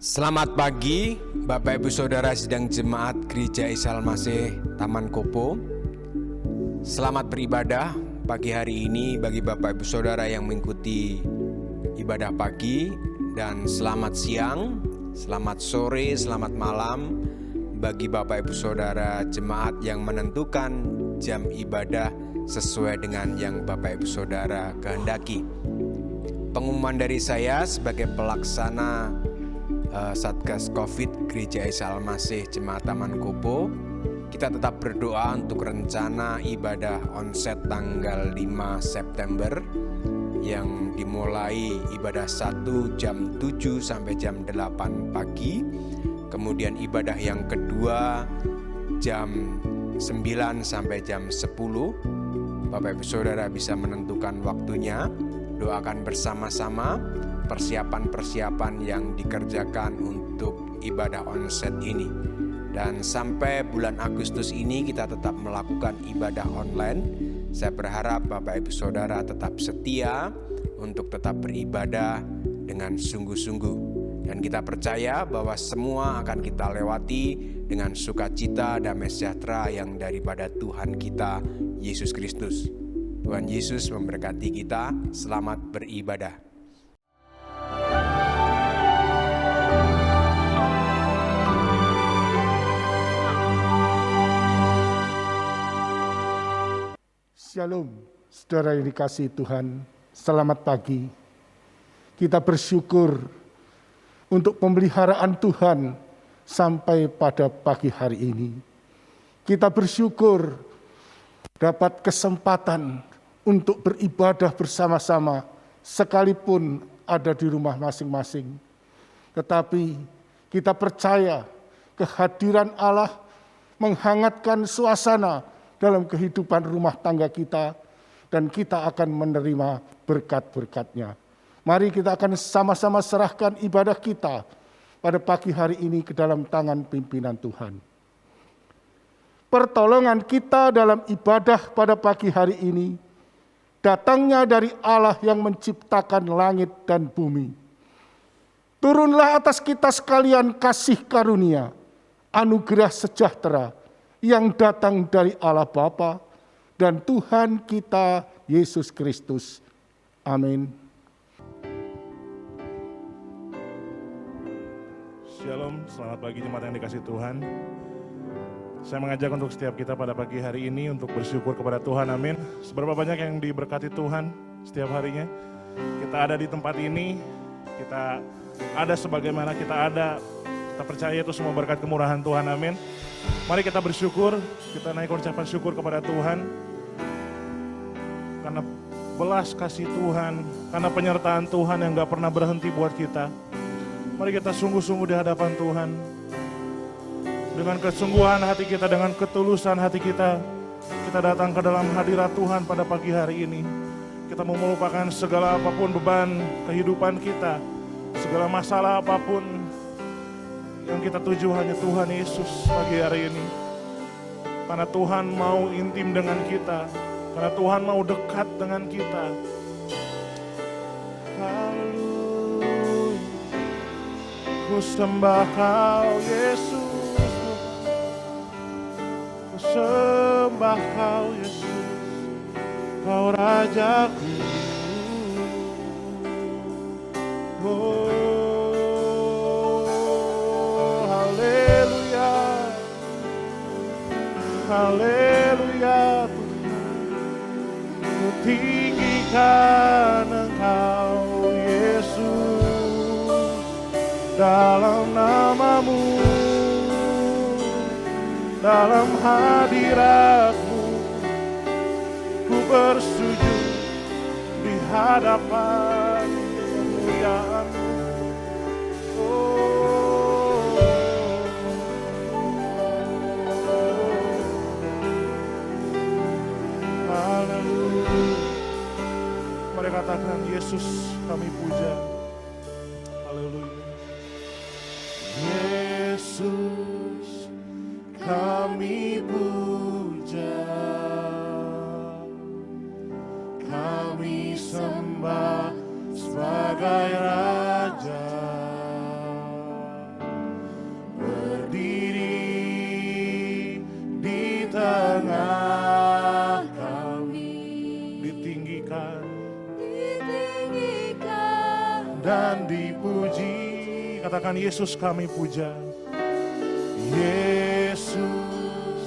Selamat pagi, Bapak Ibu Saudara sidang jemaat Gereja Isa Al-Masih Taman Kopo. Selamat beribadah pagi hari ini bagi Bapak Ibu Saudara yang mengikuti ibadah pagi, dan selamat siang, selamat sore, selamat malam bagi Bapak Ibu Saudara jemaat yang menentukan jam ibadah sesuai dengan yang Bapak Ibu Saudara kehendaki. Pengumuman dari saya sebagai pelaksana Satgas Covid Gereja Isa Al-Masih Jemaat Taman Kopo, kita tetap berdoa untuk rencana ibadah onset tanggal 5 September yang dimulai ibadah 1 jam 7 sampai jam 8 pagi, kemudian ibadah yang kedua jam 9 sampai jam 10. Bapak Ibu Saudara bisa menentukan waktunya, doakan bersama-sama persiapan-persiapan yang dikerjakan untuk ibadah onset ini. Dan sampai bulan Agustus ini kita tetap melakukan ibadah online. Saya berharap Bapak Ibu Saudara tetap setia untuk tetap beribadah dengan sungguh-sungguh. Dan kita percaya bahwa semua akan kita lewati dengan sukacita, damai sejahtera yang daripada Tuhan kita, Yesus Kristus. Tuhan Yesus memberkati kita. Selamat beribadah. Shalom, saudara yang dikasihi Tuhan, selamat pagi. Kita bersyukur untuk pemeliharaan Tuhan sampai pada pagi hari ini. Kita bersyukur dapat kesempatan untuk beribadah bersama-sama sekalipun ada di rumah masing-masing. Tetapi kita percaya kehadiran Allah menghangatkan suasana dalam kehidupan rumah tangga kita, dan kita akan menerima berkat-berkat-Nya. Mari kita akan sama-sama serahkan ibadah kita pada pagi hari ini ke dalam tangan pimpinan Tuhan. Pertolongan kita dalam ibadah pada pagi hari ini datangnya dari Allah yang menciptakan langit dan bumi. Turunlah atas kita sekalian kasih karunia, anugerah sejahtera yang datang dari Allah Bapa dan Tuhan kita Yesus Kristus. Amin. Shalom, selamat pagi jemaat yang dikasihi Tuhan. Saya mengajak untuk setiap kita pada pagi hari ini untuk bersyukur kepada Tuhan, amin. Seberapa banyak yang diberkati Tuhan setiap harinya. Kita ada di tempat ini, kita ada sebagaimana kita ada. Kita percaya itu semua berkat kemurahan Tuhan, amin. Mari kita bersyukur, kita naik ucapan syukur kepada Tuhan. Karena belas kasih Tuhan, karena penyertaan Tuhan yang gak pernah berhenti buat kita. Mari kita sungguh-sungguh di hadapan Tuhan. Dengan kesungguhan hati kita, dengan ketulusan hati kita, kita datang ke dalam hadirat Tuhan pada pagi hari ini. Kita mau melupakan segala apapun beban kehidupan kita, segala masalah apapun. Yang kita tuju hanya Tuhan Yesus pagi hari ini. Karena Tuhan mau intim dengan kita. Karena Tuhan mau dekat dengan kita. Haleluya. Ku sembah Kau Yesus. Ku sembah Kau Yesus. Kau Rajaku. Oh. Haleluya Tuhan, ku tinggikan Engkau Yesus, dalam nama-Mu, dalam hadirat-Mu, ku bersujud di hadapan kemuliaan-Mu. Mari katakan, Yesus kami puja. Haleluya. Yesus kami puja, kami sembah sebagai Raja. tengah kami. Ditinggikan dan dipuji. Katakan Yesus kami puja. Yesus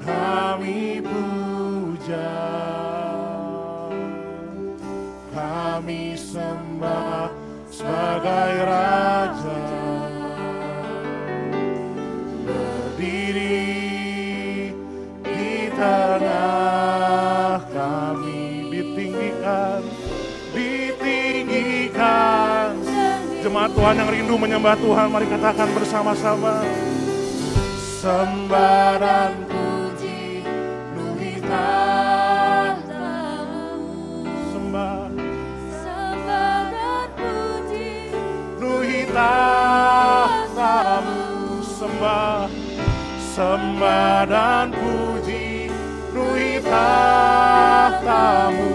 kami puja. Kami sembah sebagai Raja. Berdiri di tengah kami. Ditinggikan, ditinggikan. Jemaat Tuhan yang rindu menyembah Tuhan, mari katakan bersama-sama. Sembah dan puji penuhi tahta-Mu. Sembah dan puji penuhi tahta-Mu. Sembah dan puji penuhi tahta-Mu.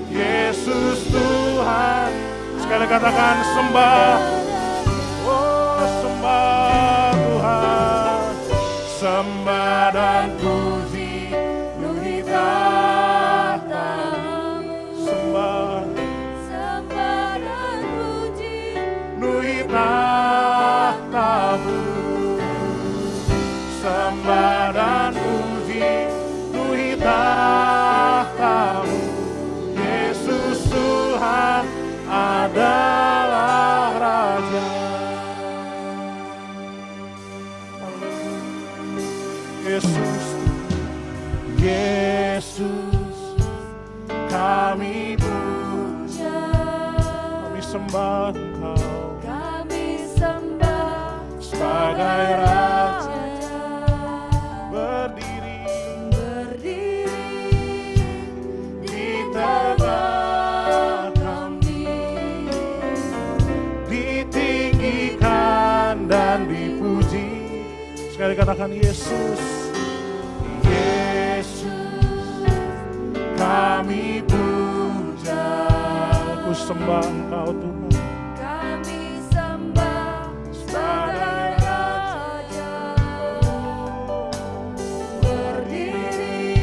Yesus Tuhan. Sekali katakan sembah. Oh, sembah Tuhan. Sembah dan puji penuhi tahta-Mu. Sembah dan puji penuhi tahta-Mu. Sembah dan puji penuhi tahta-Mu. Yesus Tuhan adalah Raja. Yesus, Yesus, kami puja, kami sembah Engkau, kami sembah sebagai Raja. Berdiri di tengah kami, ditinggikan dan dipuji. Sekali katakan Yesus, Yesus, kami puja. Ku sembah Engkau Tuhan, kami sembah sebagai Raja. Berdiri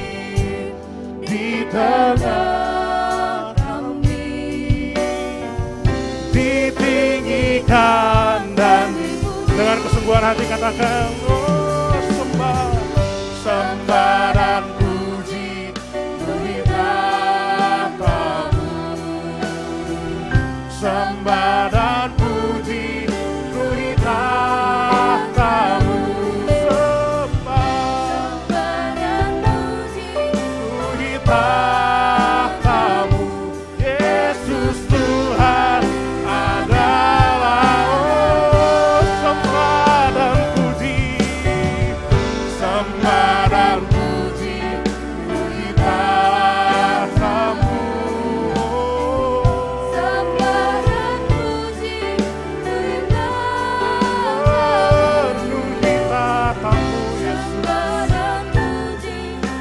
di tengah kami, ditinggikan dan dengan kesungguhan hati katakan, oh sembah, sembah dan puji penuhi tahta-Mu. Sembah dan puji penuhi tahta-Mu. Sembah dan puji penuhi tahta-Mu. Yesus Tuhan adalah. Oh, sembah dan puji, sembah dan puji penuhi tahta-Mu. Sembah dan puji penuhi tahta-Mu. Penuhi tahta-Mu, Yesus. Sembah dan puji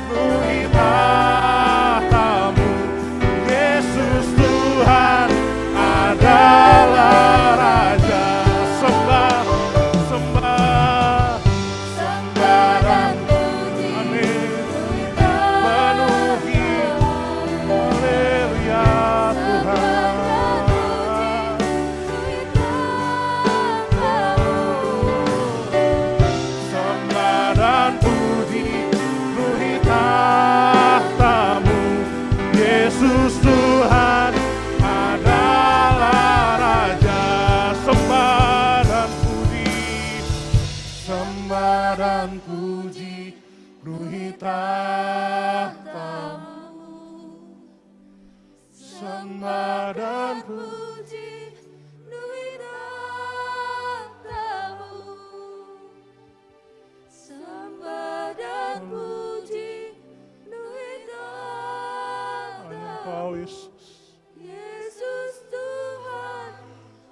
penuhi tahta-Mu. Yesus Tuhan adalah Raja. Sembah, sembah, sembah dan puji. Amin. Penuhi, haleluya Tuhan. Sembah dan puji penuhi tahta-Mu. Yesus Tuhan adalah Raja. Sembah dan puji, sembah dan puji penuhi tahta-Mu. Sembah dan puji penuhi tahta-Mu. Sembah dan puji penuhi tahta-Mu. Engkau Yesus, Yesus Tuhan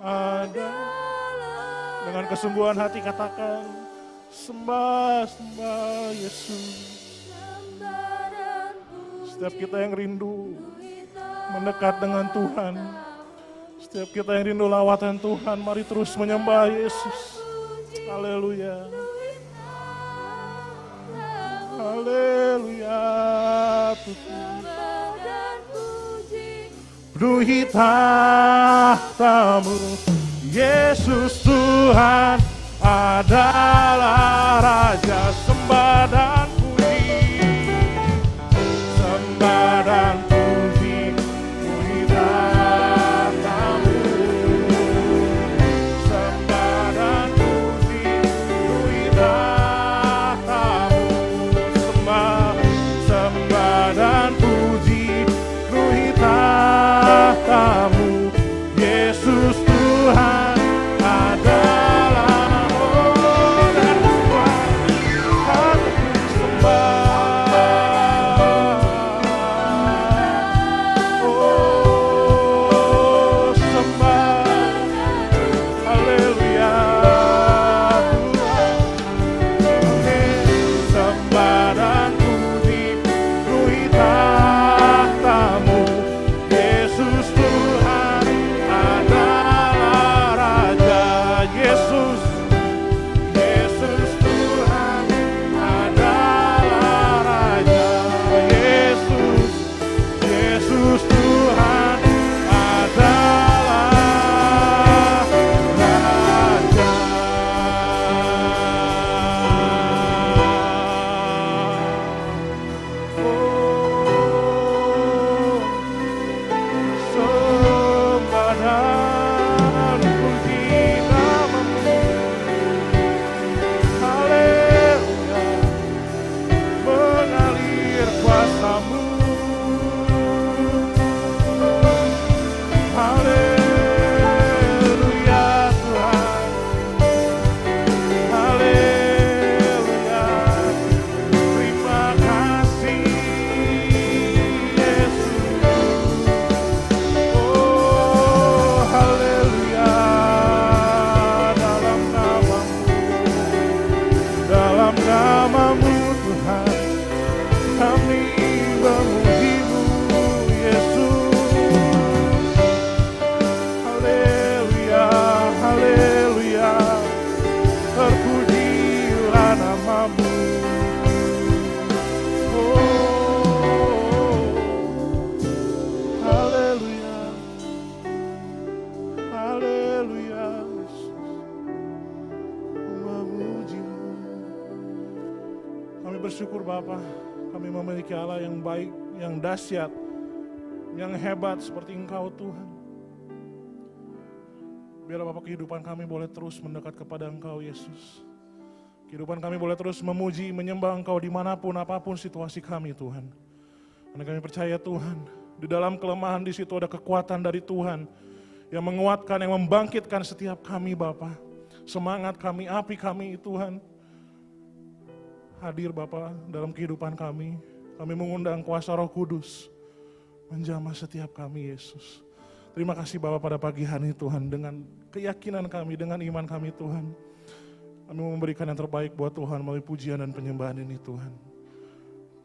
adalah. Dengan kesungguhan hati katakan, sembah, sembah Yesus. Setiap kita yang rindu mendekat dengan Tuhan, setiap kita yang rindu lawatan Tuhan, mari terus menyembah Yesus. Haleluya. Haleluya. penuhi tahta-Mu. Yesus Tuhan adalah Raja, sembah dan puji, sembah dan puji, penuhi tahta-Mu. Sembah dan puji, penuhi tahta-Mu. Sembah dan puji, penuhi tahta-Mu. Yesus Tuhan adalah, oh, dan Tuhan aku sembah. Oh, sembah, haleluya Tuhan. Sembah dan puji, penuhi tahta-Mu. Yesus Tuhan adalah Raja. Yesus Tuhan adalah Raja. Yesus Tuhan adalah Raja. Oh, sembah dan puji nama-Mu. Haleluya, mengalir kuasa-Mu. Haleluya Tuhan, haleluya. Terima kasih Yesus. Oh, haleluya. Dalam nama-Mu Tuhan, kami memuji-Mu Yesus. Haleluya, haleluya. Terpujilah nama-Mu. Oh, haleluya, haleluya. Yesus, memuji-Mu. Kami bersyukur Bapa, kami memiliki Allah yang baik, yang dahsyat, yang hebat seperti Engkau Tuhan. Biar Bapa kehidupan kami boleh terus mendekat kepada Engkau Yesus. Kehidupan kami boleh terus memuji, menyembah Engkau dimanapun, apapun situasi kami Tuhan. Karena kami percaya Tuhan, di dalam kelemahan di situ ada kekuatan dari Tuhan yang menguatkan, yang membangkitkan setiap kami Bapa. Semangat kami, api kami Tuhan. Hadir Bapa dalam kehidupan kami. Kami mengundang kuasa Roh Kudus menjamah setiap kami Yesus. Terima kasih Bapa pada pagi hari Tuhan, dengan keyakinan kami, dengan iman kami Tuhan. Kami memberikan yang terbaik buat Tuhan melalui pujian dan penyembahan ini Tuhan.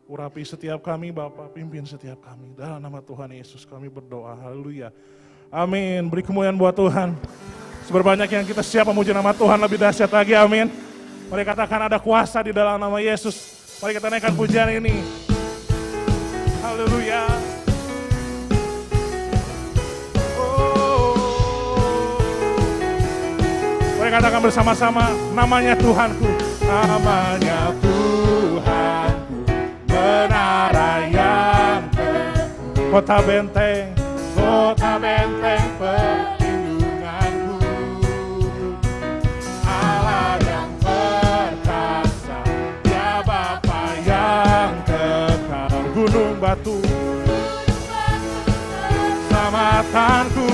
Urapi setiap kami Bapa, pimpin setiap kami. Dalam nama Tuhan Yesus kami berdoa, haleluya. Amin, beri kemuliaan buat Tuhan. Seberbanyak yang kita siap memuji nama Tuhan lebih dahsyat lagi, amin. Mari katakan ada kuasa di dalam nama Yesus. Mari kita naikkan pujian ini. Haleluya. Mari katakan bersama-sama, namanya Tuhanku. Namanya Tuhanku, menara yang teguh. Kota benteng perlindunganku. Allah yang perkasa, ya Bapa yang kekal. Gunung batu, selamatanku.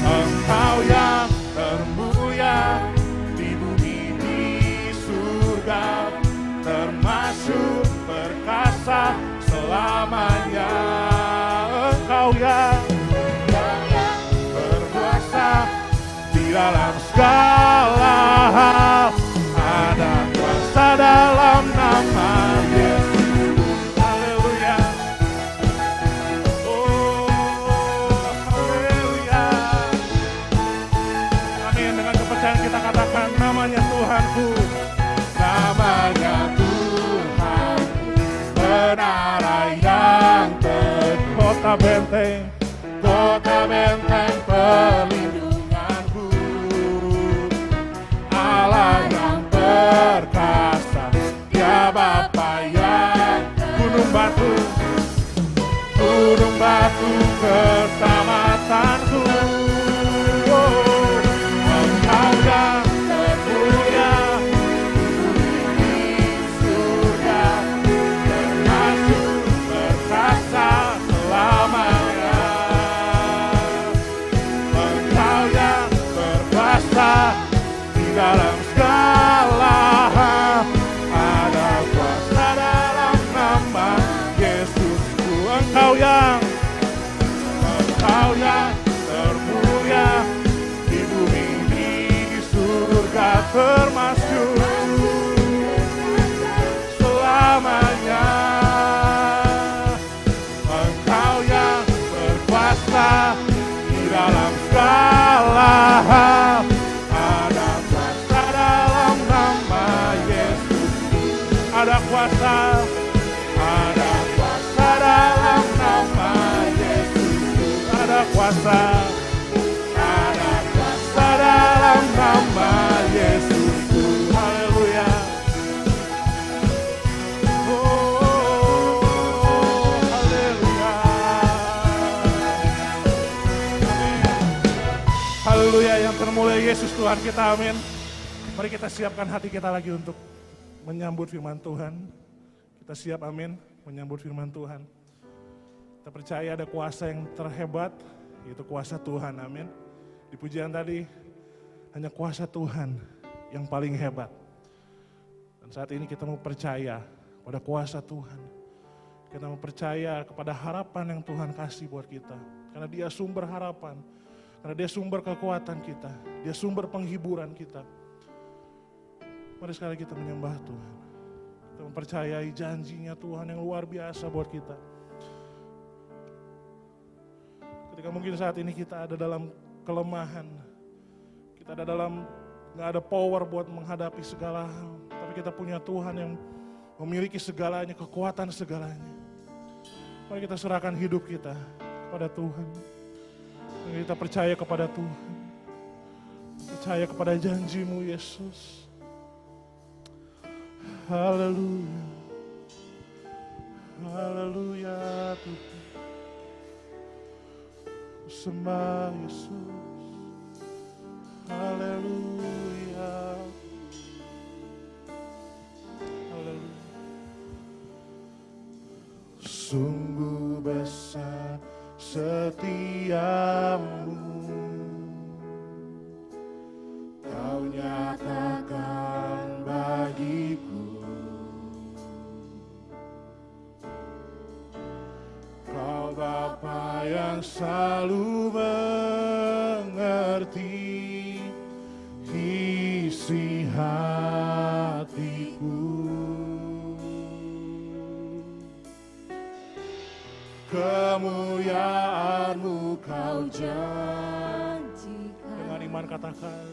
Engkau yang termulia di bumi, di surga, termasuk perkasa selamanya. Engkau yang berkuasa di dalam segala hal. Ada kuasa dalam nama Yesus. Haleluya. Oh, benteng perlindunganku. Allah yang perkasa, Dia Bapa yang gunung batu keselamatanku. Engkau yang termulia di surga, termasuk perkasa selamanya. Engkau yang berkuasa di dalam segala hal, ada kuasa dalam nama Yesusku. Engkau yang termulia di bumi di surga, termasuk selamanya. Engkau yang berkuasa di dalam segala hal, ada kuasa dalam nama Yesus. Ada kuasa dalam nama Yesus. Ada kuasa dalam nama Yesus. Haleluya. Haleluya. Haleluya, yang termulia Yesus Tuhan kita, amin. Mari kita siapkan hati kita lagi untuk menyambut firman Tuhan. Kita siap, amin, menyambut firman Tuhan. Kita percaya ada kuasa yang terhebat, yaitu kuasa Tuhan, amin. Di pujian tadi, hanya kuasa Tuhan yang paling hebat. Dan saat ini kita mau percaya pada kuasa Tuhan. Kita mau percaya kepada harapan yang Tuhan kasih buat kita. Karena Dia sumber harapan, karena Dia sumber kekuatan kita, Dia sumber penghiburan kita. Mari sekali kita menyembah Tuhan. Kita mempercayai janjinya Tuhan yang luar biasa buat kita. Ketika mungkin saat ini kita ada dalam kelemahan, kita ada dalam gak ada power buat menghadapi segala hal, tapi kita punya Tuhan yang memiliki segalanya, kekuatan segalanya. Mari kita serahkan hidup kita kepada Tuhan. Mari kita percaya kepada Tuhan, percaya kepada janji-Mu Yesus. Haleluya, haleluya Tuhan. Sembah Yesus, haleluya, haleluya. Sungguh besar setiamu, Kau nyatakan bagiku. Kau Bapa yang selalu mengerti isi hatiku. Kemuliaan-Mu Kau janjikan. Dengan iman katakan,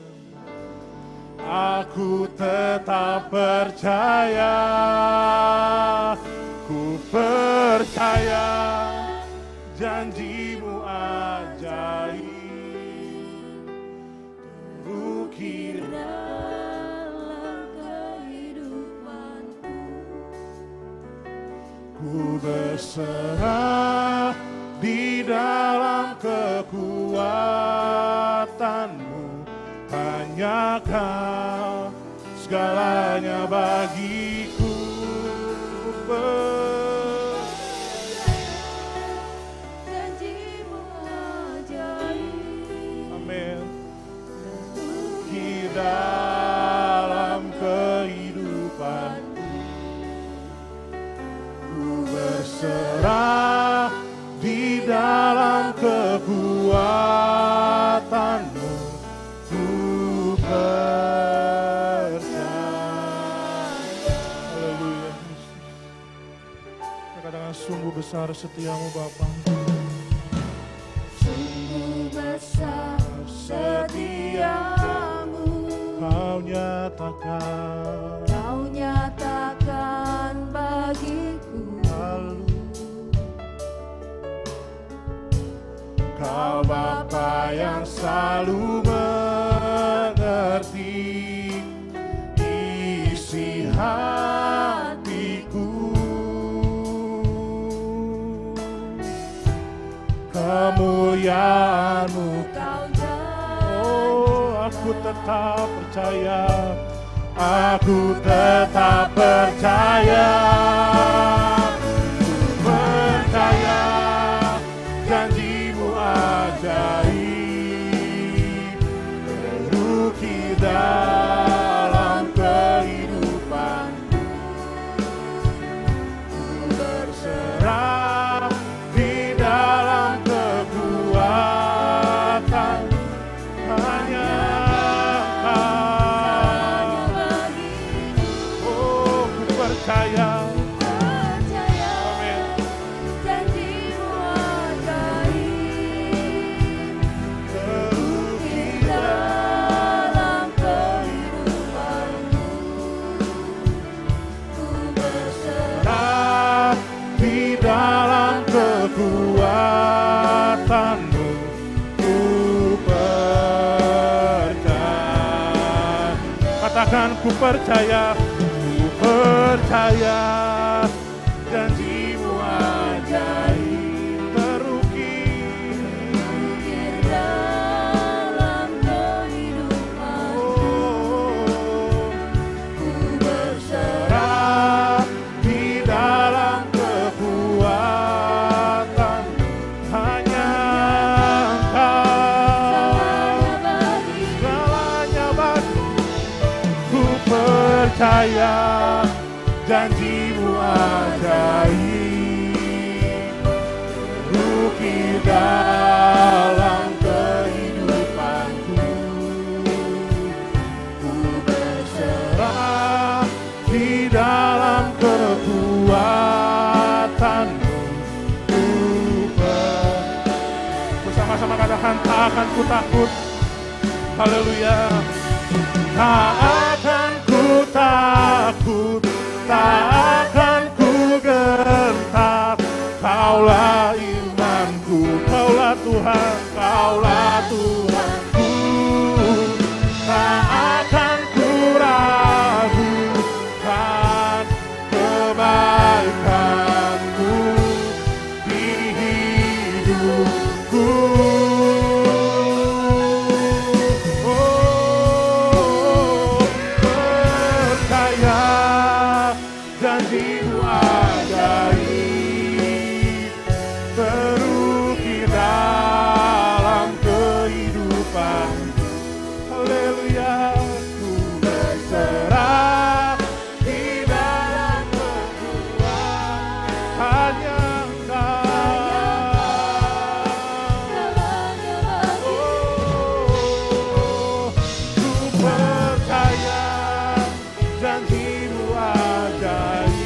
aku tetap percaya. Ku percaya janji-Mu ajaib, terukir dalam kehidupanku. Ku berserah di dalam kekuatan-Mu, hanya Kau segalanya bagiku. Amin. Di dalam kehidupanku, ku berserah di dalam kekuatan-Mu, ku percaya. Haleluya. Kadang-kadang sungguh besar setiamu Bapa. Sungguh besar setiamu, Kau nyatakan bagiku. selalu mengerti isi hatiku. Kemuliaan-Mu, oh aku tetap percaya, aku tetap percaya, percaya janji-Mu ajaib, terukir dalam kehidupanku. Ku berserah di dalam kekuatan hanya percaya, amin. Janji-Mu ajaib, terukir dalam kehidupanku. Ku berserah di dalam kekuatan-Mu, ku percaya. Katakan ku percaya, percaya janji-Mu ajaib, terukir dalam kehidupanku. ku berserah di dalam kekuatan hanya Engkau. Segalanya bagi ku percaya janji-Mu ajaib, terukir dalam kehidupanku. Ku berserah di dalam kekuatan-Mu, ku bersama-sama katakan, tak akan ku takut. Haleluya. Tak akan ku takut, tak akan ku gentar. Kaulah imanku, Kaulah Tuhan, Kaulah Tuhanku. Tak akan ku ragukan kebaikan-Mu di hidupku. Janji-Mu ajaib, terukir dalam kehidupan. Haleluya. Ku berserah di dalam kekuatan hanya Engkau. Oh, ku percaya janji-Mu ajaib,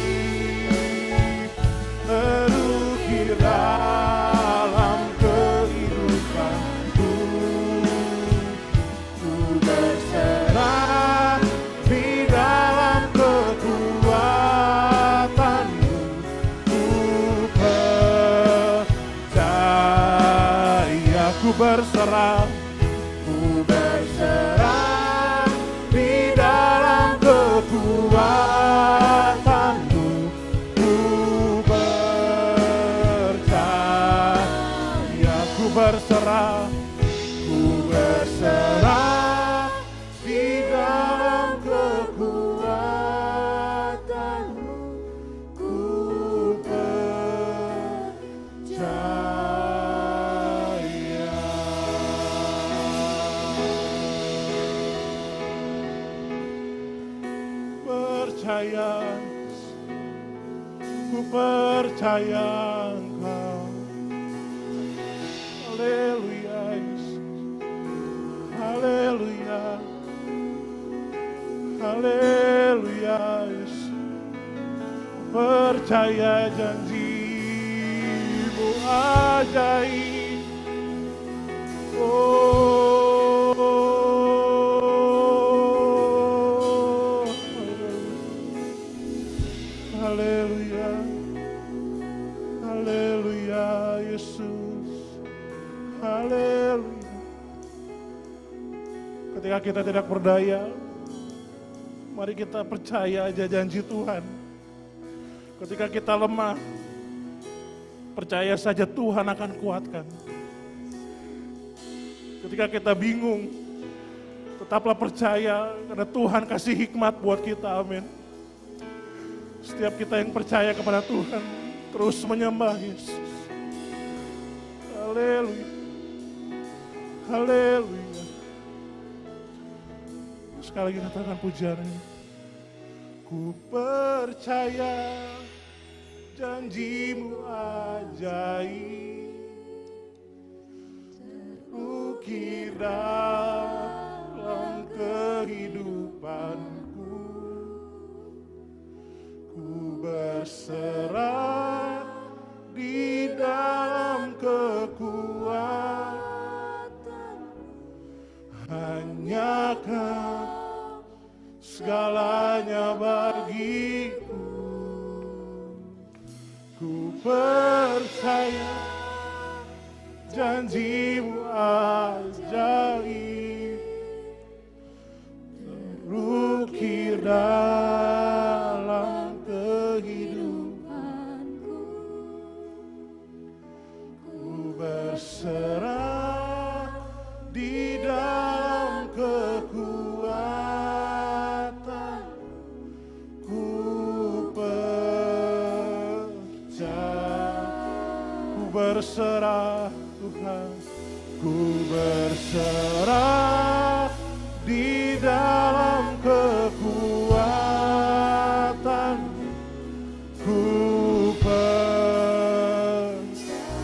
terukir dalam kehidupanku. Ku berserah di dalam kekuatan-Mu, ku percaya. Ku berserah, ku berserah di dalam kekuatan-Mu, ku percaya. Ku berserah, ku berserah di dalam kekuatan-Mu, ku percaya. Percaya, ku percaya Engkau. Haleluya, Yesus. Haleluya. Haleluya, Yesus. Percaya janji-Mu ajaib. Oh, haleluya. Haleluya, Yesus. Haleluya. Ketika kita tidak berdaya, mari kita percaya aja janji Tuhan. Ketika kita lemah, percaya saja Tuhan akan kuatkan. Ketika kita bingung, tetaplah percaya karena Tuhan kasih hikmat buat kita, amin. Setiap kita yang percaya kepada Tuhan, terus menyembah Yesus. Haleluya. Haleluya. Sekali lagi katakan pujiannya. Ku percaya janjimu ajaib, terukir dalam kehidupanku. Ku berserah di dalam kekuatan, hanya Kau segalanya bagiku. Ku percaya janjimu ajaib, terukir dalam kehidupanku. Ku berserah di dalam kekuatan. Ku berserah Tuhan, ku berserah di dalam kekuatan.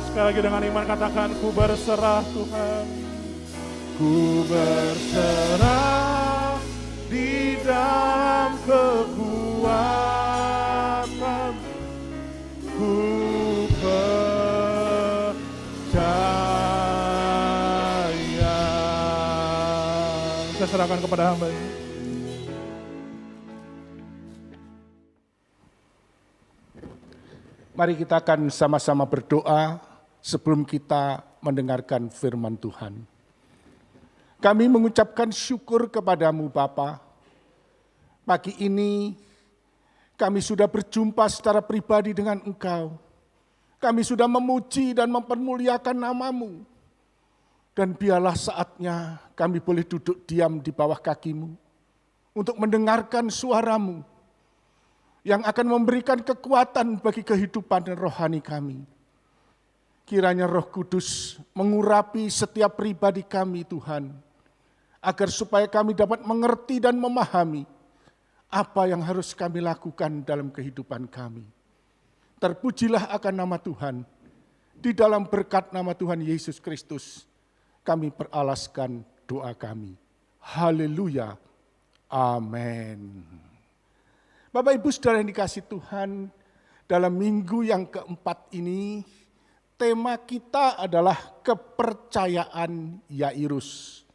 Sekali lagi dengan iman katakan, ku berserah Tuhan, ku berserah di dalam kekuatan. Ku saya serahkan kepada hamba ini. Mari kita akan sama-sama berdoa sebelum kita mendengarkan firman Tuhan. Kami mengucapkan syukur kepadamu Bapa. Pagi ini kami sudah berjumpa secara pribadi dengan Engkau. Kami sudah memuji dan mempermuliakan nama-Mu. Dan biarlah saatnya kami boleh duduk diam di bawah kaki-Mu untuk mendengarkan suara-Mu yang akan memberikan kekuatan bagi kehidupan dan rohani kami. Kiranya Roh Kudus mengurapi setiap pribadi kami Tuhan, agar supaya kami dapat mengerti dan memahami apa yang harus kami lakukan dalam kehidupan kami. Terpujilah akan nama Tuhan, di dalam berkat nama Tuhan Yesus Kristus, kami peralaskan doa kami. Haleluya. Amin. Bapak Ibu Saudara yang dikasihi Tuhan, dalam minggu yang keempat ini, tema kita adalah kepercayaan Yairus.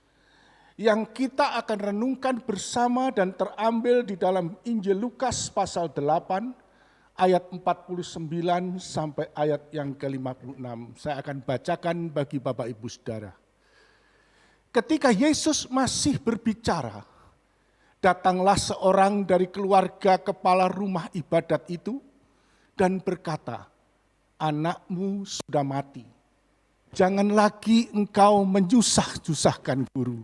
Yang kita akan renungkan bersama dan terambil di dalam Injil Lukas pasal 8, ayat 49 sampai ayat yang ke-56. Saya akan bacakan bagi Bapak Ibu Saudara. Ketika Yesus masih berbicara, datanglah seorang dari keluarga kepala rumah ibadat itu dan berkata, "Anakmu sudah mati. Jangan lagi engkau menyusah-susahkan guru."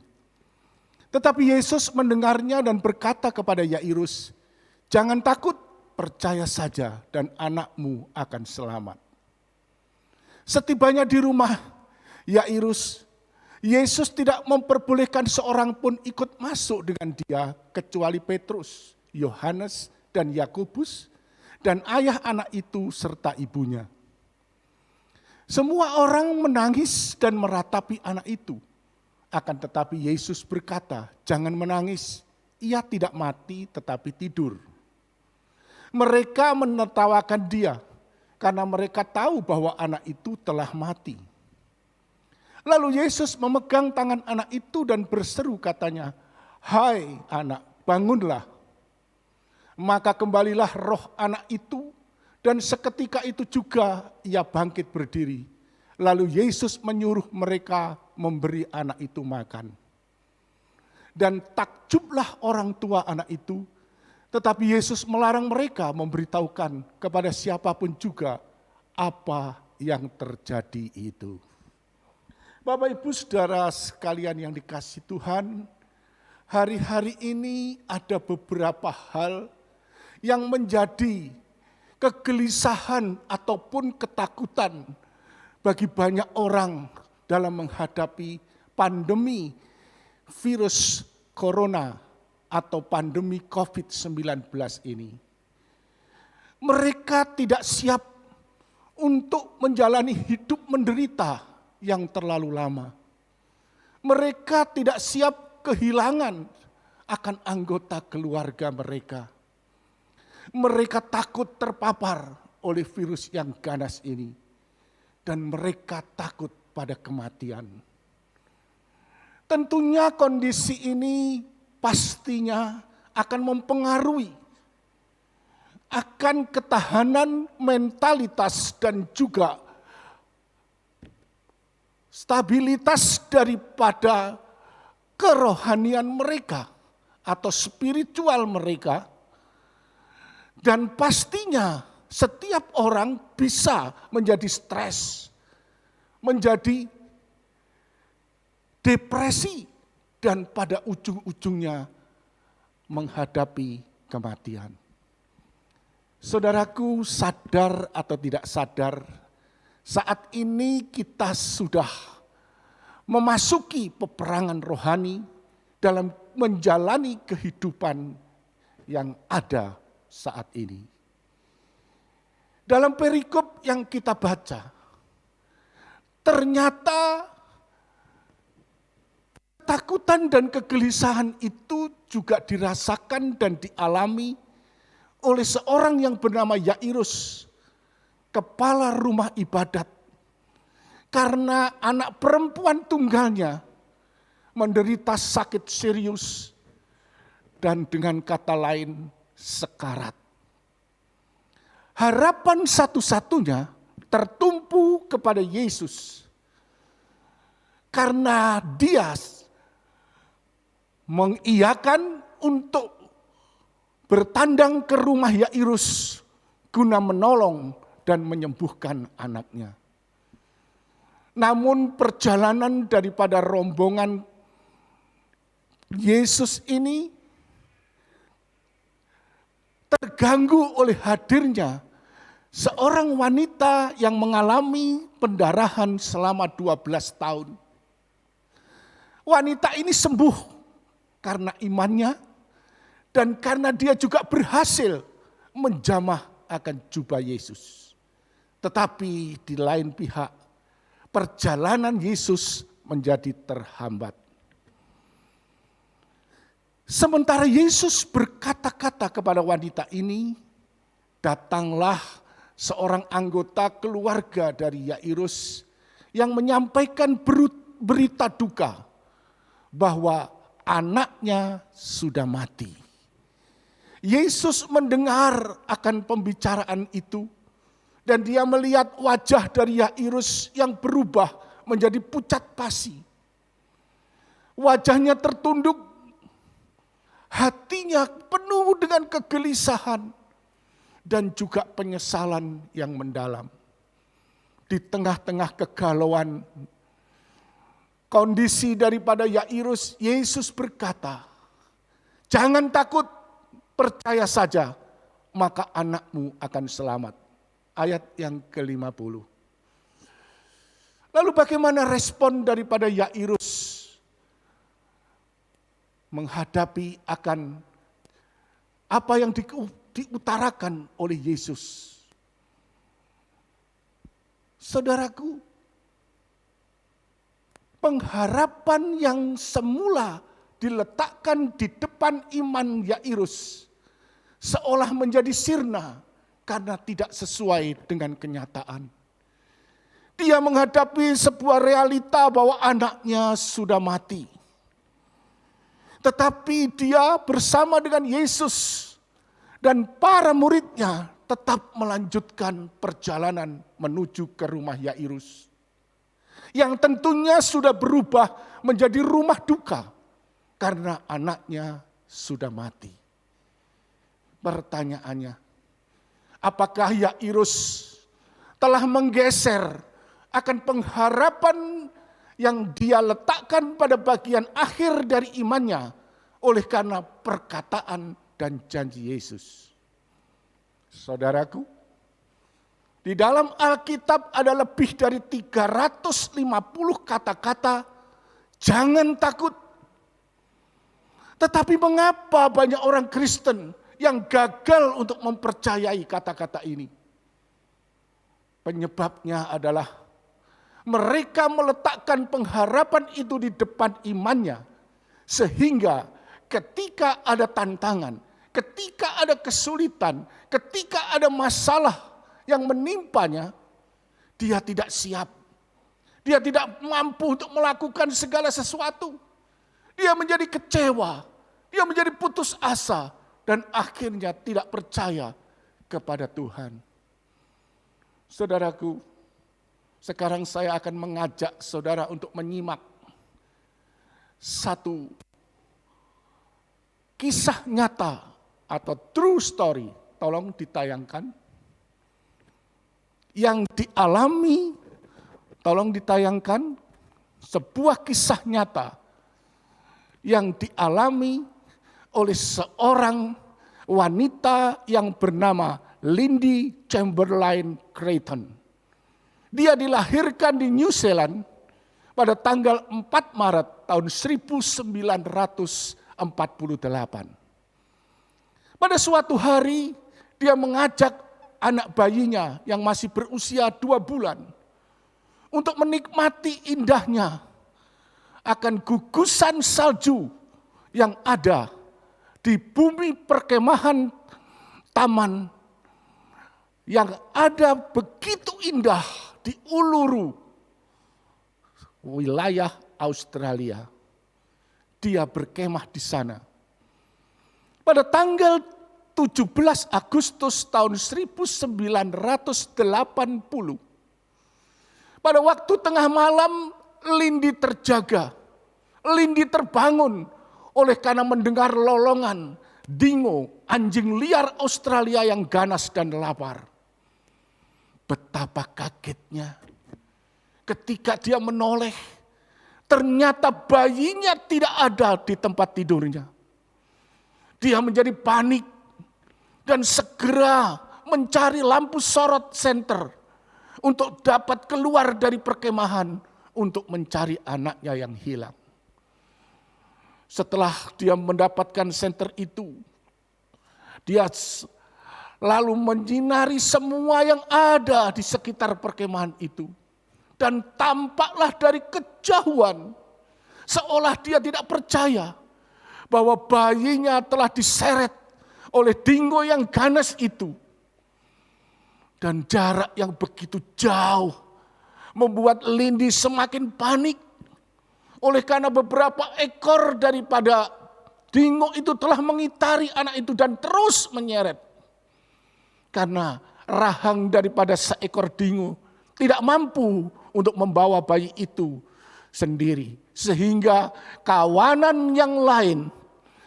Tetapi Yesus mendengarnya dan berkata kepada Yairus, "Jangan takut, percaya saja dan anakmu akan selamat." Setibanya di rumah Yairus, Yesus tidak memperbolehkan seorang pun ikut masuk dengan dia kecuali Petrus, Yohanes, dan Yakobus, dan ayah anak itu serta ibunya. Semua orang menangis dan meratapi anak itu. Akan tetapi Yesus berkata, "Jangan menangis, ia tidak mati tetapi tidur." Mereka menertawakan dia karena mereka tahu bahwa anak itu telah mati. Lalu Yesus memegang tangan anak itu dan berseru katanya, "Hai anak, bangunlah." Maka kembalilah roh anak itu dan seketika itu juga ia bangkit berdiri. Lalu Yesus menyuruh mereka memberi anak itu makan. Dan takjublah orang tua anak itu, tetapi Yesus melarang mereka memberitahukan kepada siapapun juga apa yang terjadi itu. Bapak Ibu Saudara sekalian yang dikasihi Tuhan, hari-hari ini ada beberapa hal yang menjadi kegelisahan ataupun ketakutan bagi banyak orang dalam menghadapi pandemi virus corona atau pandemi COVID-19 ini. Mereka tidak siap untuk menjalani hidup menderita yang terlalu lama. Mereka tidak siap kehilangan akan anggota keluarga mereka. Mereka takut terpapar oleh virus yang ganas ini. Dan mereka takut pada kematian. Tentunya kondisi ini pastinya akan mempengaruhi akan ketahanan mentalitas dan juga stabilitas daripada kerohanian mereka atau spiritual mereka. Dan pastinya setiap orang bisa menjadi stres, menjadi depresi, dan pada ujung-ujungnya menghadapi kematian. Saudaraku, sadar atau tidak sadar, saat ini kita sudah memasuki peperangan rohani dalam menjalani kehidupan yang ada saat ini. Dalam perikop yang kita baca, ternyata ketakutan dan kegelisahan itu juga dirasakan dan dialami oleh seorang yang bernama Yairus, kepala rumah ibadat. Karena anak perempuan tunggalnya menderita sakit serius dan dengan kata lain sekarat. Harapan satu-satunya tertumpu kepada Yesus. Karena dia mengiyakan untuk bertandang ke rumah Yairus guna menolong dan menyembuhkan anaknya. Namun perjalanan daripada rombongan Yesus ini terganggu oleh hadirnya seorang wanita yang mengalami pendarahan selama 12 tahun. Wanita ini sembuh karena imannya dan karena dia juga berhasil menjamah akan jubah Yesus. Tetapi di lain pihak, perjalanan Yesus menjadi terhambat. Sementara Yesus berkata-kata kepada wanita ini, datanglah seorang anggota keluarga dari Yairus yang menyampaikan berita duka bahwa anaknya sudah mati. Yesus mendengar akan pembicaraan itu dan dia melihat wajah dari Yairus yang berubah menjadi pucat pasi. Wajahnya tertunduk, hatinya penuh dengan kegelisahan dan juga penyesalan yang mendalam. Di tengah-tengah kegalauan kondisi daripada Yairus, Yesus berkata, "Jangan takut, percaya saja, maka anakmu akan selamat." Ayat yang ke-50. Lalu bagaimana respon daripada Yairus menghadapi akan apa yang diutarakan oleh Yesus? Saudaraku, pengharapan yang semula diletakkan di depan iman Yairus seolah menjadi sirna karena tidak sesuai dengan kenyataan. Dia menghadapi sebuah realita bahwa anaknya sudah mati. Tetapi dia bersama dengan Yesus dan para muridnya tetap melanjutkan perjalanan menuju ke rumah Yairus. Yang tentunya sudah berubah menjadi rumah duka. karena anaknya sudah mati. Pertanyaannya, apakah Yairus telah menggeser akan pengharapan yang dia letakkan pada bagian akhir dari imannya oleh karena perkataan dan janji Yesus? Saudaraku, di dalam Alkitab ada lebih dari 350 kata-kata jangan takut. Tetapi mengapa banyak orang Kristen yang gagal untuk mempercayai kata-kata ini? Penyebabnya adalah mereka meletakkan pengharapan itu di depan imannya. Sehingga ketika ada tantangan, ketika ada kesulitan, ketika ada masalah yang menimpanya, dia tidak siap. Dia tidak mampu untuk melakukan segala sesuatu. Dia menjadi kecewa, dia menjadi putus asa, dan akhirnya tidak percaya kepada Tuhan. Saudaraku, sekarang saya akan mengajak saudara untuk menyimak satu kisah nyata atau true story. Tolong ditayangkan. Yang dialami, tolong ditayangkan, sebuah kisah nyata yang dialami oleh seorang wanita yang bernama Lindy Chamberlain Creighton. Dia dilahirkan di New Zealand pada tanggal 4 Maret tahun 1948. Pada suatu hari dia mengajak anak bayinya yang masih berusia 2 bulan untuk menikmati indahnya akan gugusan salju yang ada di bumi perkemahan taman yang ada begitu indah di Uluru, wilayah Australia. Dia berkemah di sana. Pada tanggal 17 Agustus tahun 1980, pada waktu tengah malam, Lindy terjaga. Lindy terbangun oleh karena mendengar lolongan dingo, anjing liar Australia yang ganas dan lapar. Betapa kagetnya ketika dia menoleh, ternyata bayinya tidak ada di tempat tidurnya. Dia menjadi panik dan segera mencari lampu sorot senter untuk dapat keluar dari perkemahan untuk mencari anaknya yang hilang. Setelah dia mendapatkan senter itu, dia lalu menyinari semua yang ada di sekitar perkemahan itu. Dan tampaklah dari kejauhan, seolah dia tidak percaya bahwa bayinya telah diseret oleh dingo yang ganas itu. Dan jarak yang begitu jauh membuat Lindy semakin panik. Oleh karena beberapa ekor daripada dingo itu telah mengitari anak itu dan terus menyeret. Karena rahang daripada seekor dingo tidak mampu untuk membawa bayi itu sendiri. Sehingga kawanan yang lain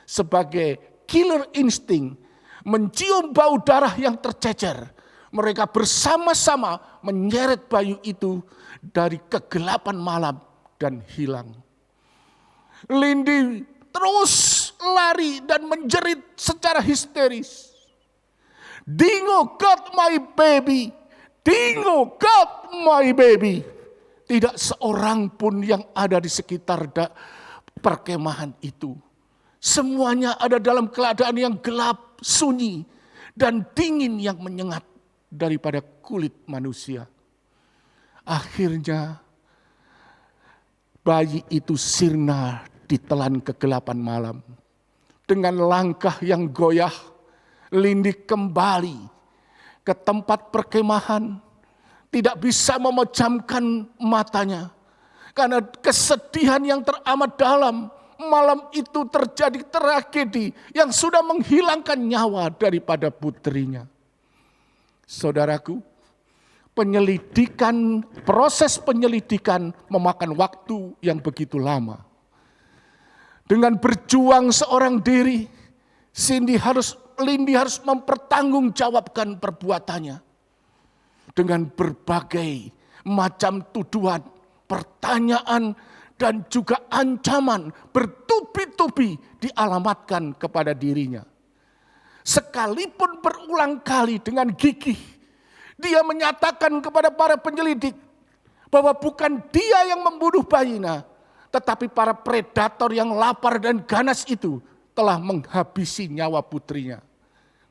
sebagai killer insting mencium bau darah yang tercecer. Mereka bersama-sama menyeret bayi itu dari kegelapan malam dan hilang. Lindy terus lari dan menjerit secara histeris. Dingo got my baby, dingo got my baby. Tidak seorang pun yang ada di sekitar perkemahan itu. Semuanya ada dalam keadaan yang gelap, sunyi, dan dingin yang menyengat daripada kulit manusia. Akhirnya bayi itu sirna ditelan kegelapan malam. Dengan langkah yang goyah, Lindy kembali ke tempat perkemahan. Tidak bisa memejamkan matanya. Karena kesedihan yang teramat dalam. Malam itu terjadi tragedi yang sudah menghilangkan nyawa daripada putrinya. Saudaraku, proses penyelidikan memakan waktu yang begitu lama. Dengan berjuang seorang diri, Lindi harus mempertanggungjawabkan perbuatannya. Dengan berbagai macam tuduhan, pertanyaan, dan juga ancaman bertubi-tubi dialamatkan kepada dirinya. Sekalipun berulang kali dengan gigih, dia menyatakan kepada para penyelidik bahwa bukan dia yang membunuh Baina, tetapi para predator yang lapar dan ganas itu telah menghabisi nyawa putrinya.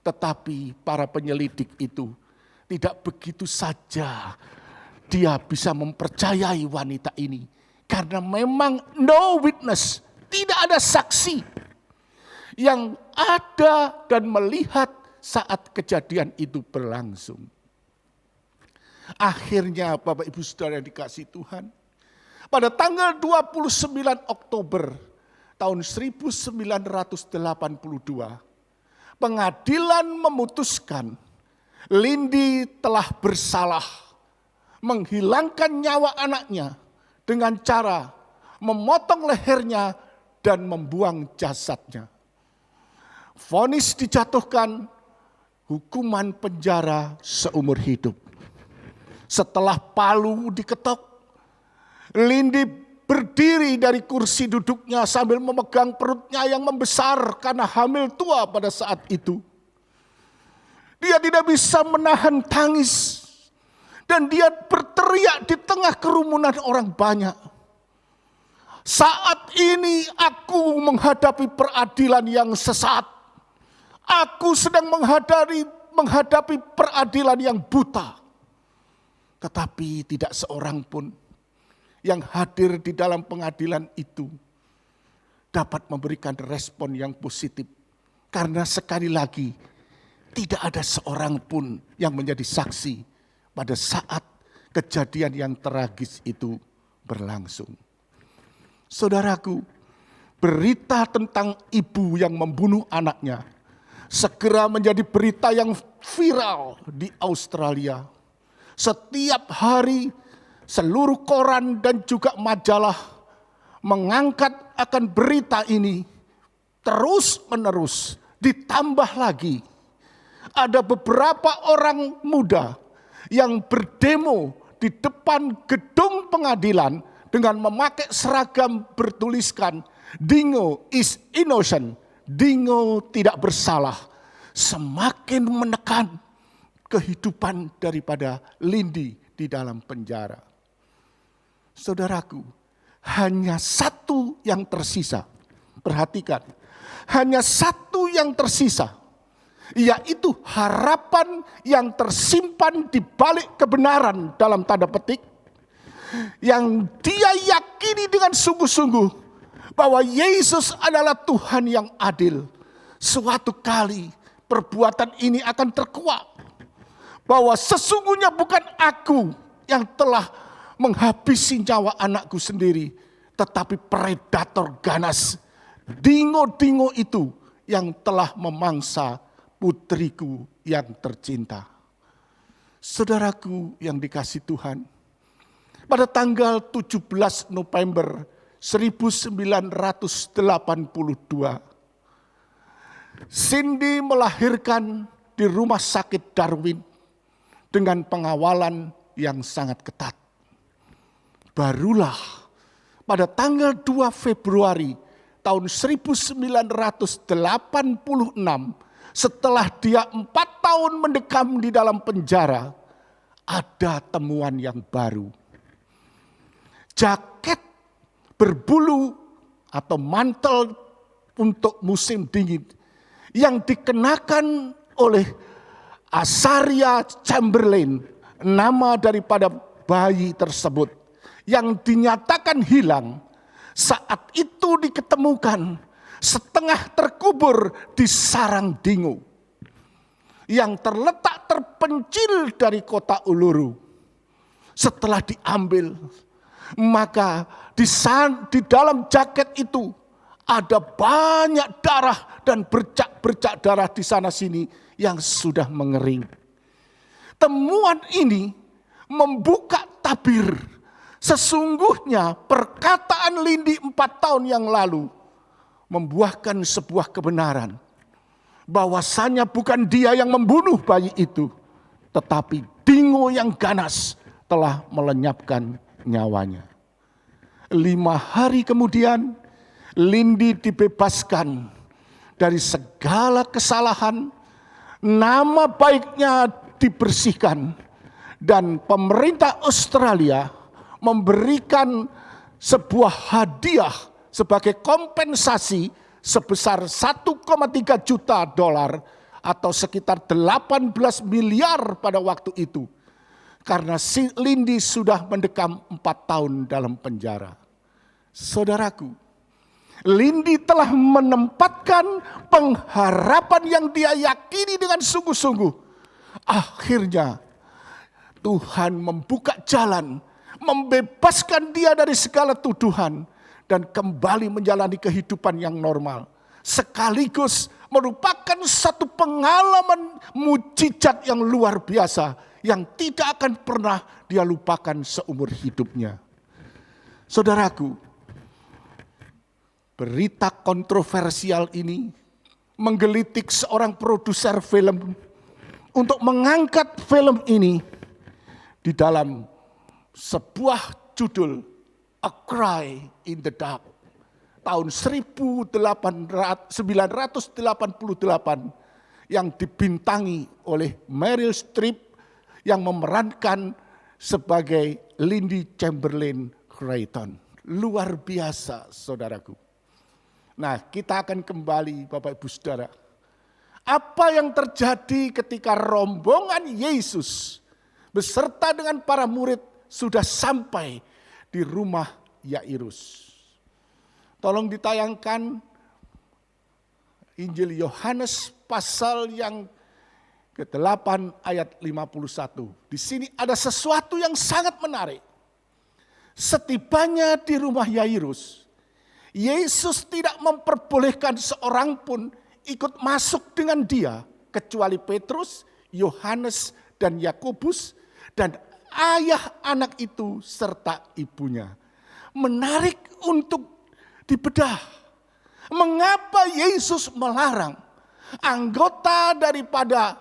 Tetapi para penyelidik itu tidak begitu saja dia bisa mempercayai wanita ini. Karena memang no witness, tidak ada saksi yang ada dan melihat saat kejadian itu berlangsung. Akhirnya Bapak Ibu Saudara yang dikasihi Tuhan, pada tanggal 29 Oktober tahun 1982, pengadilan memutuskan Lindi telah bersalah menghilangkan nyawa anaknya dengan cara memotong lehernya dan membuang jasadnya. Vonis dijatuhkan hukuman penjara seumur hidup. Setelah palu diketok, Lindi berdiri dari kursi duduknya sambil memegang perutnya yang membesar karena hamil tua pada saat itu. Dia tidak bisa menahan tangis. Dan dia berteriak di tengah kerumunan orang banyak. Saat ini aku menghadapi peradilan yang sesat. Aku sedang menghadapi peradilan yang buta. Tetapi tidak seorang pun yang hadir di dalam pengadilan itu dapat memberikan respon yang positif. Karena sekali lagi tidak ada seorang pun yang menjadi saksi pada saat kejadian yang tragis itu berlangsung. Saudaraku, berita tentang ibu yang membunuh anaknya segera menjadi berita yang viral di Australia. Setiap hari seluruh koran dan juga majalah mengangkat akan berita ini terus menerus. Ditambah lagi ada beberapa orang muda yang berdemo di depan gedung pengadilan dengan memakai seragam bertuliskan Dingo is innocent, Dingo tidak bersalah, semakin menekan kehidupan daripada Lindi di dalam penjara. Saudaraku, hanya satu yang tersisa. Perhatikan, hanya satu yang tersisa, yaitu harapan yang tersimpan di balik kebenaran dalam tanda petik, yang dia yakini dengan sungguh-sungguh bahwa Yesus adalah Tuhan yang adil. Suatu kali perbuatan ini akan terkuak, bahwa sesungguhnya bukan aku yang telah menghabisi nyawa anakku sendiri, tetapi predator ganas, dingo-dingo itu yang telah memangsa putriku yang tercinta. Saudaraku yang dikasihi Tuhan, pada tanggal 17 November 1982, Cindy melahirkan di rumah sakit Darwin dengan pengawalan yang sangat ketat. Barulah pada tanggal 2 Februari tahun 1986, setelah dia 4 tahun mendekam di dalam penjara, ada temuan yang baru. Jaket berbulu atau mantel untuk musim dingin yang dikenakan oleh Azaria Chamberlain, nama daripada bayi tersebut, yang dinyatakan hilang, saat itu diketemukan setengah terkubur di sarang dingo yang terletak terpencil dari kota Uluru. Setelah diambil, maka di dalam jaket itu ada banyak darah dan bercak-bercak darah di sana sini yang sudah mengering. Temuan ini membuka tabir. Sesungguhnya perkataan Lindi 4 tahun yang lalu membuahkan sebuah kebenaran. Bahwasanya bukan dia yang membunuh bayi itu, tetapi dingo yang ganas telah melenyapkan nyawanya. 5 hari kemudian, Lindi dibebaskan dari segala kesalahan, nama baiknya dibersihkan, dan pemerintah Australia memberikan sebuah hadiah sebagai kompensasi sebesar 1,3 juta dolar atau sekitar 18 miliar pada waktu itu. Karena si Lindi sudah mendekam 4 tahun dalam penjara. Saudaraku, Lindi telah menempatkan pengharapan yang dia yakini dengan sungguh-sungguh. Akhirnya Tuhan membuka jalan, membebaskan dia dari segala tuduhan, dan kembali menjalani kehidupan yang normal. Sekaligus merupakan satu pengalaman mujizat yang luar biasa yang tidak akan pernah dia lupakan seumur hidupnya. Saudaraku, berita kontroversial ini menggelitik seorang produser film untuk mengangkat film ini di dalam sebuah judul A Cry in the Dark tahun 1988 yang dibintangi oleh Meryl Streep yang memerankan sebagai Lindy Chamberlain Creighton. Luar biasa, saudaraku. Nah, kita akan kembali Bapak Ibu Saudara. Apa yang terjadi ketika rombongan Yesus beserta dengan para murid sudah sampai di rumah Yairus. Tolong ditayangkan Injil Yohanes pasal yang ke-8 ayat 51. Di sini ada sesuatu yang sangat menarik. Setibanya di rumah Yairus, Yesus tidak memperbolehkan seorang pun ikut masuk dengan dia kecuali Petrus, Yohanes, dan Yakobus, dan ayah anak itu serta ibunya. Menarik untuk dibedah. Mengapa Yesus melarang anggota daripada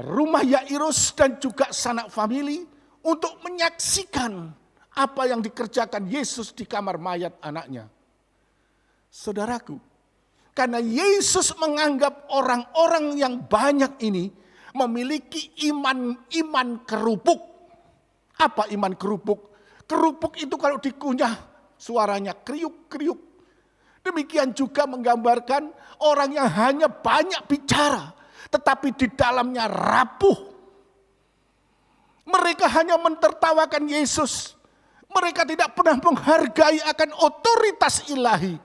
rumah Yairus dan juga sanak famili untuk menyaksikan apa yang dikerjakan Yesus di kamar mayat anaknya? Saudaraku, karena Yesus menganggap orang-orang yang banyak ini memiliki iman kerupuk. Apa iman kerupuk? Kerupuk itu kalau dikunyah suaranya kriuk-kriuk. Demikian juga menggambarkan orang yang hanya banyak bicara, tetapi di dalamnya rapuh. Mereka hanya mentertawakan Yesus. Mereka tidak pernah menghargai akan otoritas ilahi.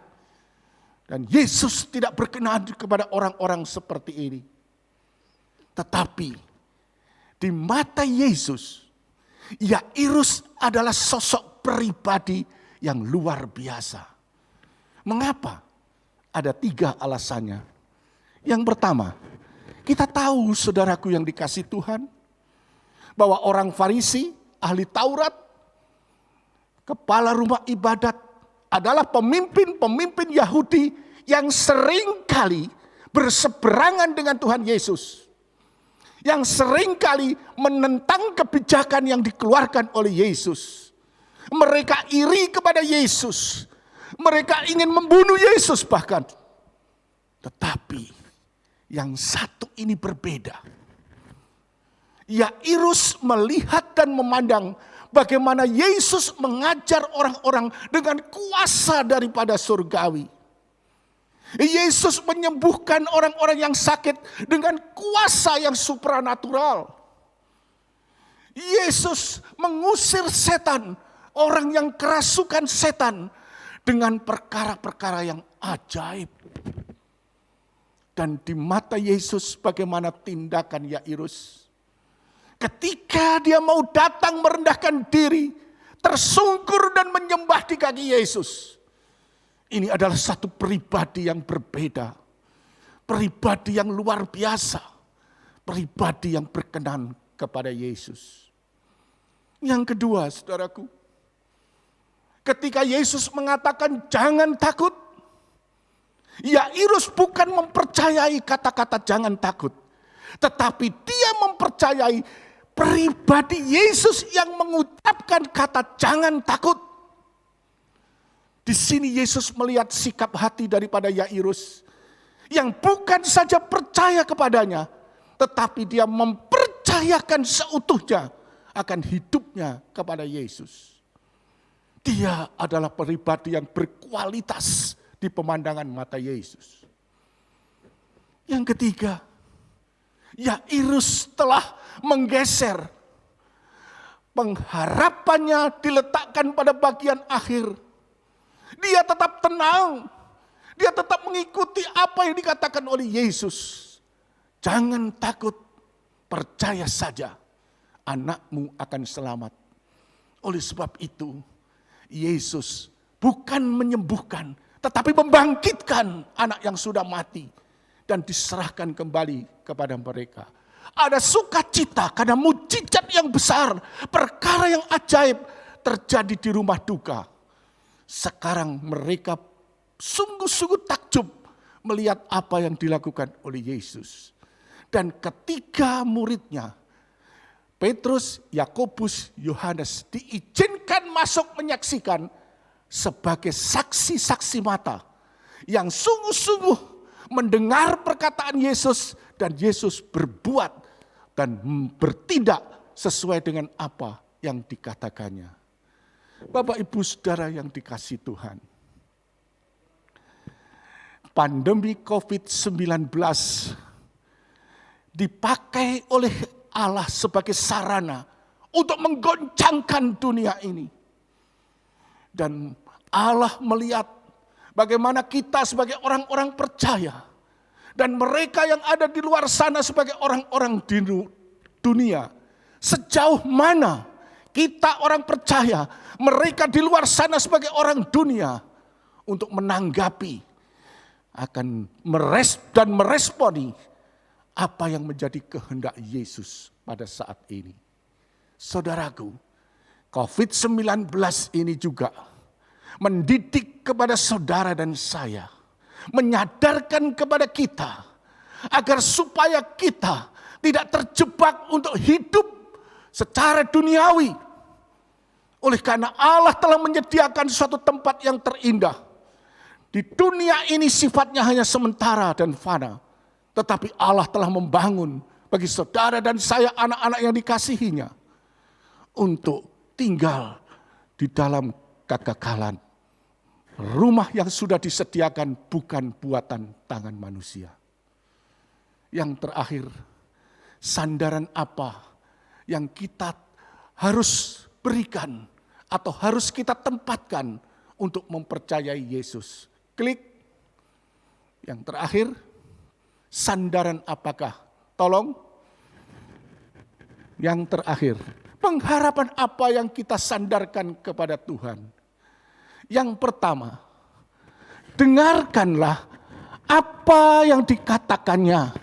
Dan Yesus tidak berkenan kepada orang-orang seperti ini. Tetapi di mata Yesus, Yairus adalah sosok pribadi yang luar biasa. Mengapa? Ada 3 alasannya. Yang pertama, kita tahu saudaraku yang dikasih Tuhan, bahwa orang Farisi, ahli Taurat, kepala rumah ibadat, adalah pemimpin-pemimpin Yahudi yang seringkali berseberangan dengan Tuhan Yesus. Yang seringkali menentang kebijakan yang dikeluarkan oleh Yesus. Mereka iri kepada Yesus. Mereka ingin membunuh Yesus bahkan. Tetapi yang satu ini berbeda. Yairus melihat dan memandang bagaimana Yesus mengajar orang-orang dengan kuasa daripada surgawi. Yesus menyembuhkan orang-orang yang sakit dengan kuasa yang supranatural. Yesus mengusir setan, orang yang kerasukan setan, dengan perkara-perkara yang ajaib. Dan di mata Yesus bagaimana tindakan Yairus? Ketika dia mau datang merendahkan diri, tersungkur dan menyembah di kaki Yesus. Ini adalah satu pribadi yang berbeda. Pribadi yang luar biasa. Pribadi yang berkenan kepada Yesus. Yang kedua, saudaraku. Ketika Yesus mengatakan jangan takut. Yairus bukan mempercayai kata-kata jangan takut. Tetapi dia mempercayai pribadi Yesus yang mengucapkan kata jangan takut. Di sini Yesus melihat sikap hati daripada Yairus. Yang bukan saja percaya kepadanya, tetapi dia mempercayakan seutuhnya akan hidupnya kepada Yesus. Dia adalah pribadi yang berkualitas di pemandangan mata Yesus. Yang ketiga, Yairus telah menggeser. Pengharapannya diletakkan pada bagian akhir. Dia tetap tenang. Dia tetap mengikuti apa yang dikatakan oleh Yesus. Jangan takut, percaya saja, anakmu akan selamat. Oleh sebab itu, Yesus bukan menyembuhkan, tetapi membangkitkan anak yang sudah mati dan diserahkan kembali kepada mereka. Ada sukacita karena mujizat yang besar, perkara yang ajaib terjadi di rumah duka. Sekarang mereka sungguh-sungguh takjub melihat apa yang dilakukan oleh Yesus. Dan ketiga muridnya, Petrus, Yakobus, Yohanes, diizinkan masuk menyaksikan sebagai saksi-saksi mata yang sungguh-sungguh mendengar perkataan Yesus dan Yesus berbuat dan bertindak sesuai dengan apa yang dikatakannya. Bapak Ibu Saudara yang dikasihi Tuhan, pandemi COVID-19 dipakai oleh Allah sebagai sarana untuk menggoncangkan dunia ini. Dan Allah melihat bagaimana kita sebagai orang-orang percaya dan mereka yang ada di luar sana sebagai orang-orang di dunia, sejauh mana kita orang percaya, mereka di luar sana sebagai orang dunia untuk menanggapi akan meresponi apa yang menjadi kehendak Yesus pada saat ini. Saudaraku, COVID-19 ini juga mendidik kepada saudara dan saya, menyadarkan kepada kita agar supaya kita tidak terjebak untuk hidup secara duniawi. Oleh karena Allah telah menyediakan suatu tempat yang terindah. Di dunia ini sifatnya hanya sementara dan fana. Tetapi Allah telah membangun bagi saudara dan saya anak-anak yang dikasihinya untuk tinggal di dalam kekekalan. Rumah yang sudah disediakan bukan buatan tangan manusia. Yang terakhir, sandaran apa yang kita harus berikan atau harus kita tempatkan untuk mempercayai Yesus? Klik. Yang terakhir, sandaran apakah? Tolong. Yang terakhir, pengharapan apa yang kita sandarkan kepada Tuhan? Yang pertama, dengarkanlah apa yang dikatakannya.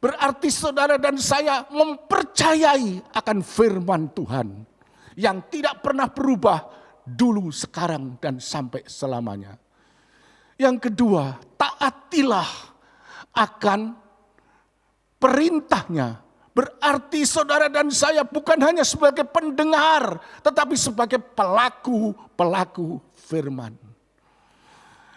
Berarti saudara dan saya mempercayai akan firman Tuhan yang tidak pernah berubah dulu, sekarang, dan sampai selamanya. Yang kedua, taatilah akan perintahnya. Berarti saudara dan saya bukan hanya sebagai pendengar, tetapi sebagai pelaku firman.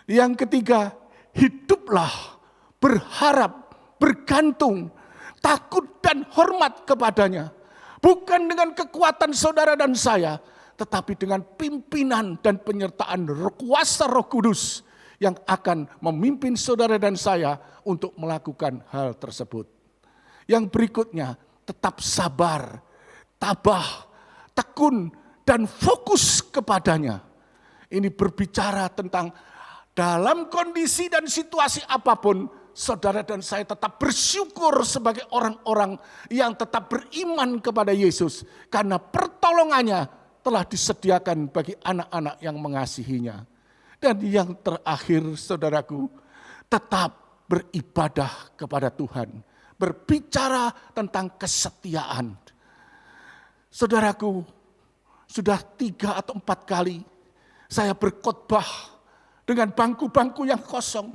Yang ketiga, hiduplah berharap, bergantung, takut dan hormat kepadanya. Bukan dengan kekuatan saudara dan saya, tetapi dengan pimpinan dan penyertaan kuasa Roh Kudus yang akan memimpin saudara dan saya untuk melakukan hal tersebut. Yang berikutnya, tetap sabar, tabah, tekun, dan fokus kepadanya. Ini berbicara tentang dalam kondisi dan situasi apapun, saudara dan saya tetap bersyukur sebagai orang-orang yang tetap beriman kepada Yesus. Karena pertolongannya telah disediakan bagi anak-anak yang mengasihinya. Dan yang terakhir saudaraku, tetap beribadah kepada Tuhan. Berbicara tentang kesetiaan. Saudaraku, sudah 3 atau 4 kali saya berkhotbah dengan bangku-bangku yang kosong.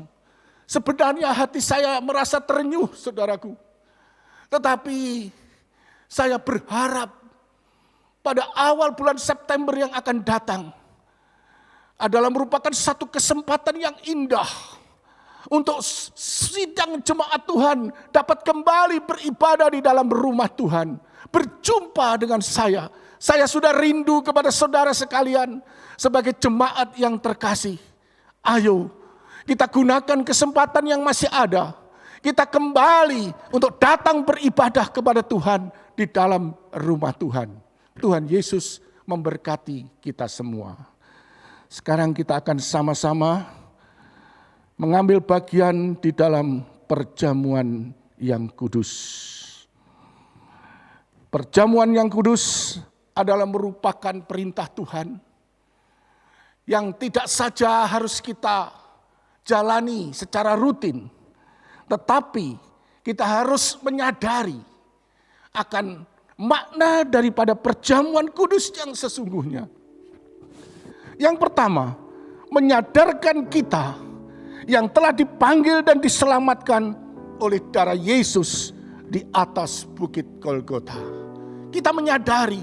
Sebenarnya hati saya merasa terenyuh, saudaraku. Tetapi saya berharap pada awal bulan September yang akan datang adalah merupakan satu kesempatan yang indah untuk sidang jemaat Tuhan dapat kembali beribadah di dalam rumah Tuhan. Berjumpa dengan saya. Saya sudah rindu kepada saudara sekalian sebagai jemaat yang terkasih. Ayo kita gunakan kesempatan yang masih ada. Kita kembali untuk datang beribadah kepada Tuhan di dalam rumah Tuhan. Tuhan Yesus memberkati kita semua. Sekarang kita akan sama-sama mengambil bagian di dalam perjamuan yang kudus. Perjamuan yang kudus adalah merupakan perintah Tuhan yang tidak saja harus kita jalani secara rutin, tetapi kita harus menyadari akan makna daripada perjamuan kudus yang sesungguhnya. Yang pertama, menyadarkan kita yang telah dipanggil dan diselamatkan oleh darah Yesus di atas bukit Golgota. Kita menyadari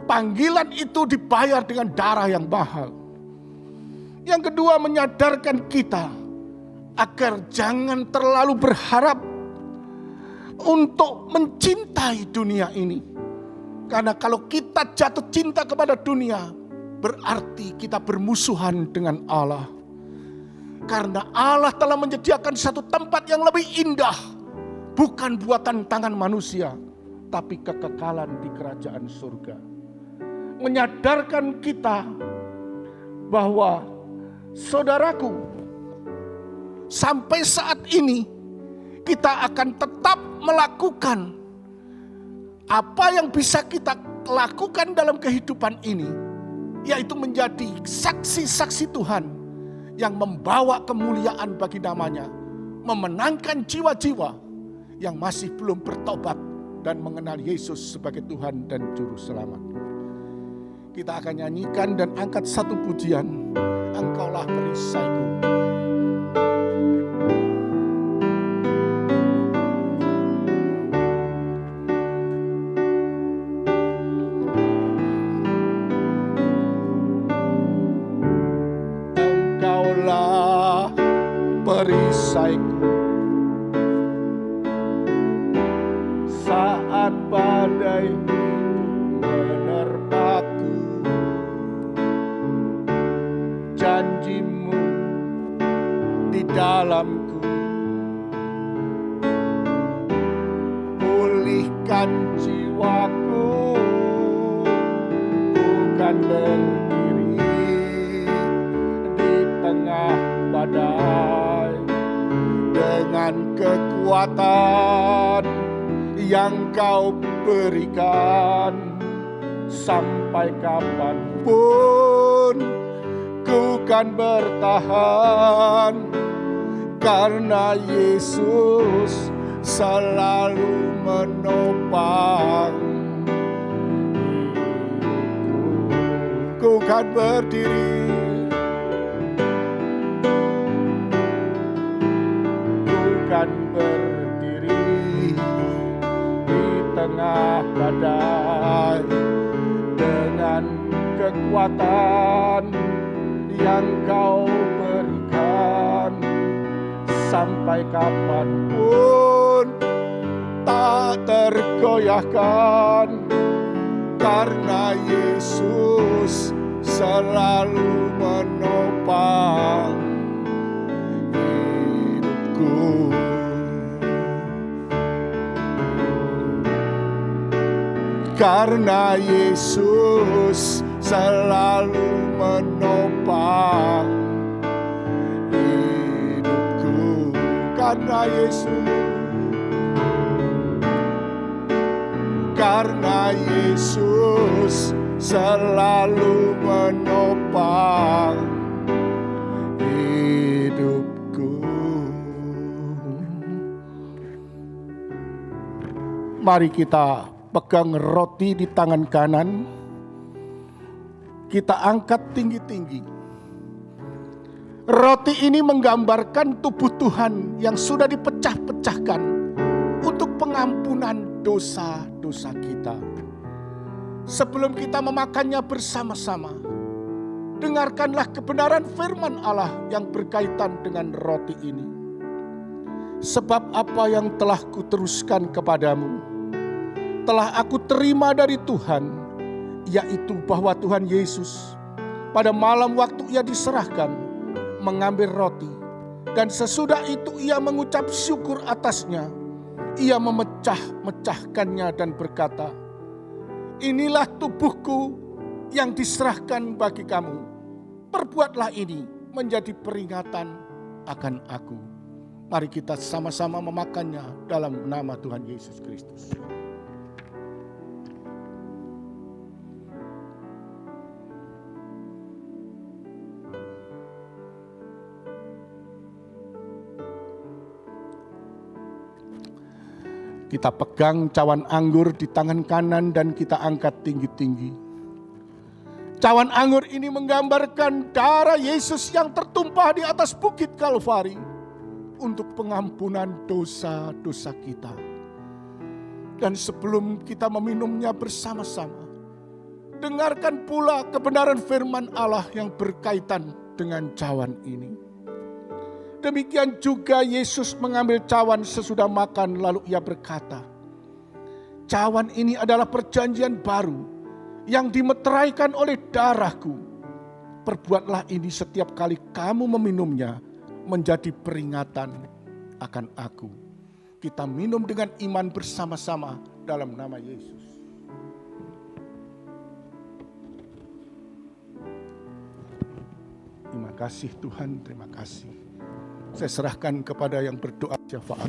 panggilan itu dibayar dengan darah yang mahal. Yang kedua, menyadarkan kita agar jangan terlalu berharap untuk mencintai dunia ini. Karena kalau kita jatuh cinta kepada dunia, berarti kita bermusuhan dengan Allah. Karena Allah telah menyediakan satu tempat yang lebih indah. Bukan buatan tangan manusia, tapi kekekalan di kerajaan surga. Menyadarkan kita bahwa saudaraku, sampai saat ini kita akan tetap melakukan apa yang bisa kita lakukan dalam kehidupan ini, yaitu menjadi saksi-saksi Tuhan yang membawa kemuliaan bagi namanya, memenangkan jiwa-jiwa yang masih belum bertobat dan mengenal Yesus sebagai Tuhan dan Juru Selamat. Kita akan nyanyikan dan angkat satu pujian, Engkaulah perisaiku. Engkaulah perisaiku saat badai menerpaku. Janjimu di dalamku, pulihkan jiwaku, bukan berdiri di tengah badai dengan kekuatan yang Kau berikan. Sampai kapanpun ku kan bertahan, karena Yesus selalu menopang hidupku. Ku kan berdiri, ku kan berdiri di tengah badai dengan kekuatan yang Kau berikan. Sampai kapanpun tak tergoyahkan, karena Yesus selalu menopang hidupku. Karena Yesus selalu menopang hidupku. Karena Yesus selalu menopang hidupku. Mari kita pegang roti di tangan kanan, kita angkat tinggi-tinggi. Roti ini menggambarkan tubuh Tuhan yang sudah dipecah-pecahkan untuk pengampunan dosa-dosa kita. Sebelum kita memakannya bersama-sama, dengarkanlah kebenaran firman Allah yang berkaitan dengan roti ini. Sebab apa yang telah kuteruskan kepadamu, telah aku terima dari Tuhan, yaitu bahwa Tuhan Yesus pada malam waktu ia diserahkan, mengambil roti, dan sesudah itu ia mengucap syukur atasnya. Ia memecah-mecahkannya dan berkata, inilah tubuhku yang diserahkan bagi kamu. Perbuatlah ini menjadi peringatan akan aku. Mari kita sama-sama memakannya dalam nama Tuhan Yesus Kristus. Kita pegang cawan anggur di tangan kanan dan kita angkat tinggi-tinggi. Cawan anggur ini menggambarkan darah Yesus yang tertumpah di atas bukit Kalvari untuk pengampunan dosa-dosa kita. Dan sebelum kita meminumnya bersama-sama, dengarkan pula kebenaran firman Allah yang berkaitan dengan cawan ini. Demikian juga Yesus mengambil cawan sesudah makan, lalu ia berkata, cawan ini adalah perjanjian baru yang dimeteraikan oleh darahku. Perbuatlah ini setiap kali kamu meminumnya menjadi peringatan akan aku. Kita minum dengan iman bersama-sama dalam nama Yesus. Terima kasih Tuhan, terima kasih. Saya serahkan kepada yang berdoa syafaat.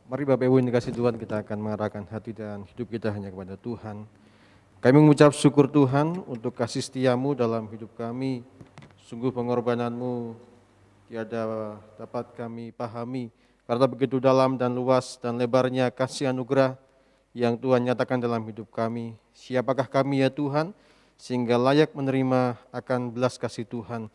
Mari Bapak Ibu yang dikasihi Tuhan, kita akan mengarahkan hati dan hidup kita hanya kepada Tuhan. Kami mengucap syukur Tuhan untuk kasih setia-Mu dalam hidup kami. Sungguh pengorbanan-Mu tiada dapat kami pahami, karena begitu dalam dan luas dan lebarnya kasih anugerah yang Tuhan nyatakan dalam hidup kami. Siapakah kami ya Tuhan, sehingga layak menerima akan belas kasih Tuhan.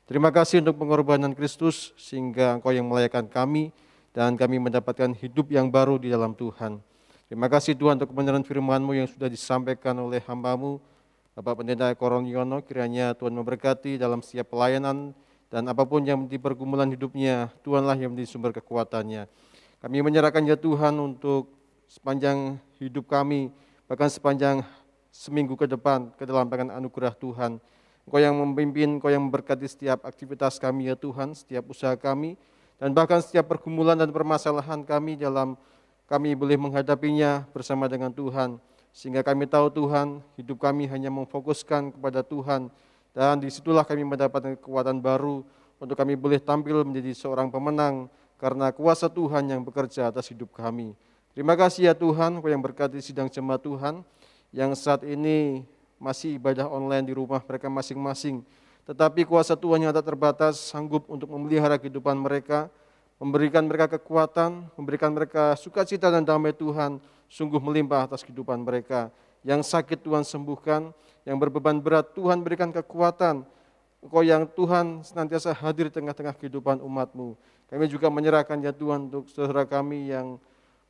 Terima kasih untuk pengorbanan Kristus, sehingga Engkau yang melayakkan kami, dan kami mendapatkan hidup yang baru di dalam Tuhan. Terima kasih Tuhan untuk kebenaran firman-Mu yang sudah disampaikan oleh hamba-Mu, Bapak Pendeta Koronyono. Kiranya Tuhan memberkati dalam setiap pelayanan, dan apapun yang menjadi pergumulan hidupnya, Tuhanlah yang menjadi sumber kekuatannya. Kami menyerahkan ya Tuhan untuk sepanjang hidup kami, bahkan sepanjang seminggu ke depan, ke dalam tangan anugerah Tuhan. Engkau yang memimpin, Engkau yang memberkati setiap aktivitas kami ya Tuhan, setiap usaha kami, dan bahkan setiap pergumulan dan permasalahan kami dalam kami boleh menghadapinya bersama dengan Tuhan. Sehingga kami tahu Tuhan, hidup kami hanya memfokuskan kepada Tuhan, dan disitulah kami mendapatkan kekuatan baru untuk kami boleh tampil menjadi seorang pemenang karena kuasa Tuhan yang bekerja atas hidup kami. Terima kasih ya Tuhan, Engkau yang berkati sidang jemaat Tuhan yang saat ini masih ibadah online di rumah mereka masing-masing. Tetapi kuasa Tuhan yang tak terbatas sanggup untuk memelihara kehidupan mereka, memberikan mereka kekuatan, memberikan mereka sukacita dan damai Tuhan, sungguh melimpah atas kehidupan mereka. Yang sakit Tuhan sembuhkan, yang berbeban berat Tuhan berikan kekuatan. Engkau yang Tuhan senantiasa hadir di tengah-tengah kehidupan umat-Mu. Kami juga menyerahkan ya Tuhan untuk saudara kami yang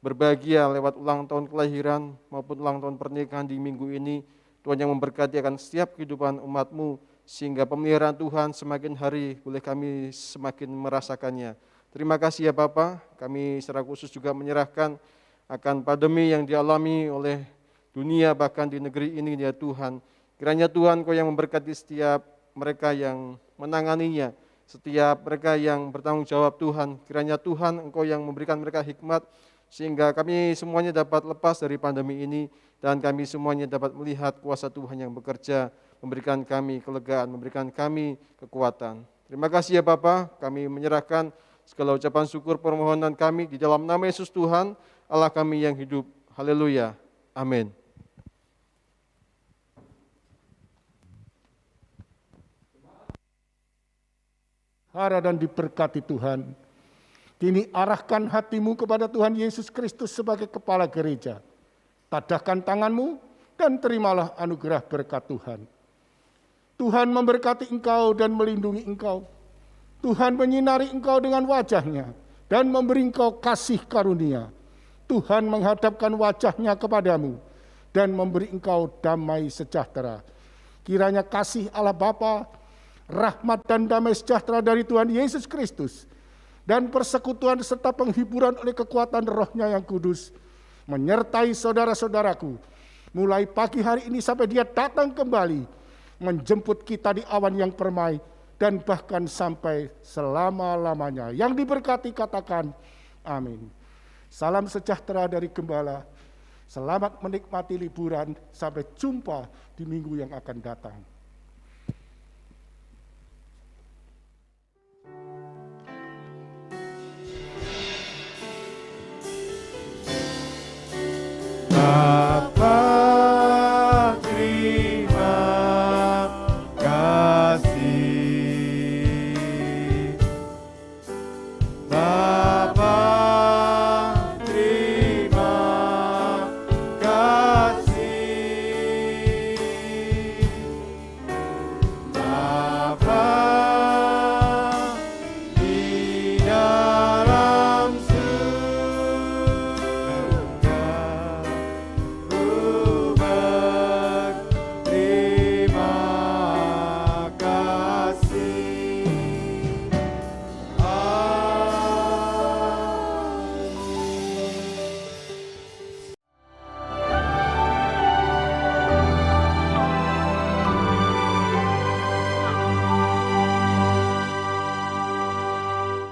berbahagia lewat ulang tahun kelahiran maupun ulang tahun pernikahan di minggu ini. Tuhan yang memberkati akan setiap kehidupan umat-Mu, sehingga pemeliharaan Tuhan semakin hari boleh kami semakin merasakannya. Terima kasih ya Bapa, kami secara khusus juga menyerahkan akan pandemi yang dialami oleh dunia bahkan di negeri ini ya Tuhan. Kiranya Tuhan Kau yang memberkati setiap mereka yang menanganinya, setiap mereka yang bertanggung jawab Tuhan. Kiranya Tuhan Engkau yang memberikan mereka hikmat, sehingga kami semuanya dapat lepas dari pandemi ini, dan kami semuanya dapat melihat kuasa Tuhan yang bekerja, memberikan kami kelegaan, memberikan kami kekuatan. Terima kasih ya Bapa, kami menyerahkan segala ucapan syukur permohonan kami di dalam nama Yesus Tuhan, Allah kami yang hidup. Haleluya. Amin. Hara dan diberkati Tuhan. Kini arahkan hatimu kepada Tuhan Yesus Kristus sebagai kepala gereja. Tadahkan tanganmu dan terimalah anugerah berkat Tuhan. Tuhan memberkati engkau dan melindungi engkau. Tuhan menyinari engkau dengan wajah-Nya dan memberi engkau kasih karunia. Tuhan menghadapkan wajah-Nya kepadamu dan memberi engkau damai sejahtera. Kiranya kasih Allah Bapa, rahmat dan damai sejahtera dari Tuhan Yesus Kristus, dan persekutuan serta penghiburan oleh kekuatan Roh-Nya yang kudus, menyertai saudara-saudaraku, mulai pagi hari ini sampai Dia datang kembali, menjemput kita di awan yang permai, dan bahkan sampai selama-lamanya. Yang diberkati katakan, amin. Salam sejahtera dari Gembala. Selamat menikmati liburan. Sampai jumpa di minggu yang akan datang.